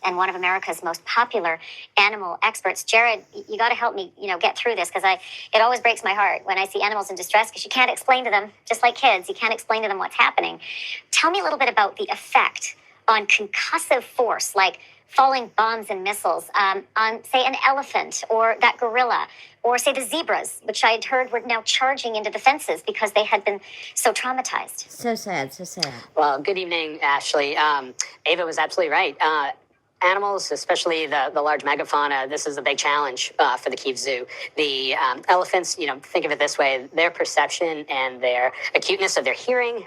and one of America's most popular animal experts. Jared, you got to help me, get through this, because it always breaks my heart when I see animals in distress, because you can't explain to them, just like kids, you can't explain to them what's happening. Tell me a little bit about the effect on concussive force, like falling bombs and missiles, on, say, an elephant or that gorilla, or, say, the zebras, which I had heard were now charging into the fences because they had been so traumatized. So sad, so sad. Well, good evening, Ashley. Ava was absolutely right. Animals, especially the large megafauna, this is a big challenge for the Kyiv Zoo. The elephants, think of it this way, their perception and their acuteness of their hearing,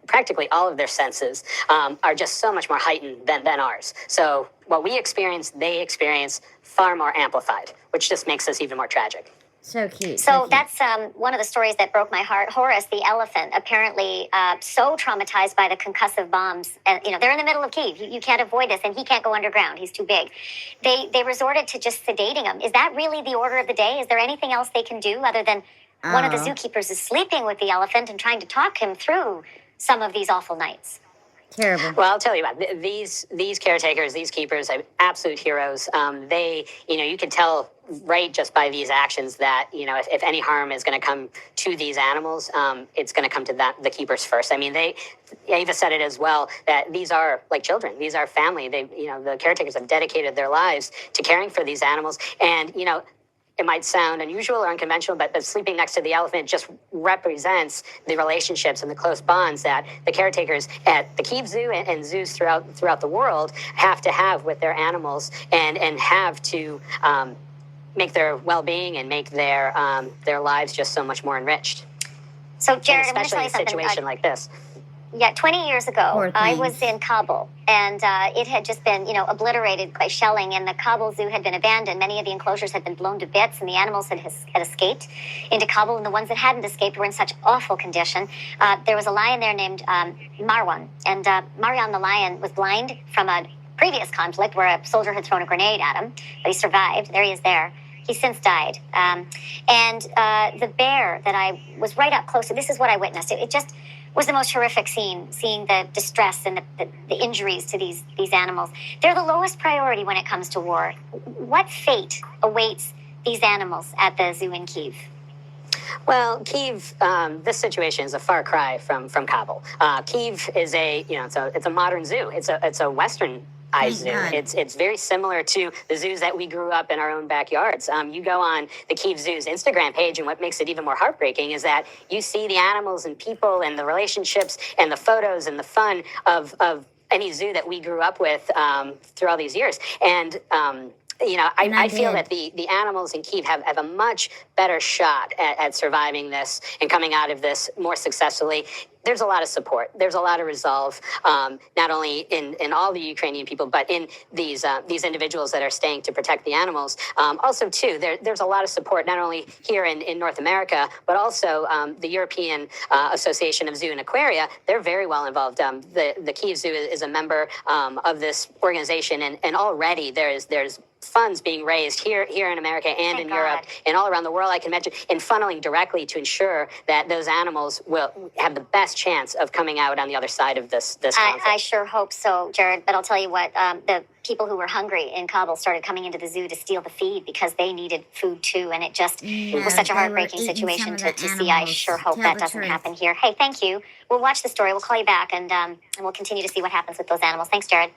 practically all of their senses, are just so much more heightened than ours. So what we experience, they experience far more amplified, which just makes us even more tragic. So cute. So that's one of the stories that broke my heart. Horace, the elephant, apparently so traumatized by the concussive bombs. And, they're in the middle of Kyiv. You can't avoid this, and he can't go underground. He's too big. They resorted to just sedating him. Is that really the order of the day? Is there anything else they can do other than one of the zookeepers is sleeping with the elephant and trying to talk him through some of these awful nights? Terrible. Well, I'll tell you about these caretakers, these keepers, are absolute heroes. They, you can tell right just by these actions that, if any harm is going to come to these animals, it's going to come to the keepers first. I mean, Ava said it as well, that these are like children. These are family. The caretakers have dedicated their lives to caring for these animals. And, it might sound unusual or unconventional, but sleeping next to the elephant just represents the relationships and the close bonds that the caretakers at the Kyiv Zoo and zoos throughout the world have to have with their animals, and have to make their well-being and make their lives just so much more enriched. So, Jared, especially I'm going to tell you in a situation like this. Yeah, 20 years ago, I was in Kabul, and it had just been, obliterated by shelling, and the Kabul Zoo had been abandoned. Many of the enclosures had been blown to bits, and the animals had escaped into Kabul, and the ones that hadn't escaped were in such awful condition. There was a lion there named Marwan, and Marwan the lion was blind from a previous conflict where a soldier had thrown a grenade at him, but he survived. There he is there. He's since died. And the bear that I was right up close to, this is what I witnessed. It just was the most horrific scene, seeing the distress and the injuries to these animals. They're the lowest priority when it comes to war. What fate awaits these animals at the zoo in Kyiv? Well, Kyiv, this situation is a far cry from Kabul. Kyiv is it's a modern zoo. It's a Western zoo. It's very similar to the zoos that we grew up in our own backyards. You go on the Kyiv Zoo's Instagram page, and what makes it even more heartbreaking is that you see the animals and people and the relationships and the photos and the fun of any zoo that we grew up with through all these years. And I feel that the animals in Kyiv have a much better shot at surviving this and coming out of this more successfully. There's a lot of support. There's a lot of resolve, not only in all the Ukrainian people, but in these individuals that are staying to protect the animals. Also, too, there's a lot of support, not only here in North America, but also the European Association of Zoo and Aquaria. They're very well involved. The Kyiv Zoo is a member of this organization, and already there's funds being raised here in America and in Europe and all around the world, I can mention, and funneling directly to ensure that those animals will have the best chance of coming out on the other side of this conflict. I sure hope so, Jared. But I'll tell you what, the people who were hungry in Kabul started coming into the zoo to steal the feed because they needed food too, and it just was such a heartbreaking situation to see. I sure hope that doesn't happen here. Hey, thank you. We'll watch the story. We'll call you back, and we'll continue to see what happens with those animals. Thanks, Jared.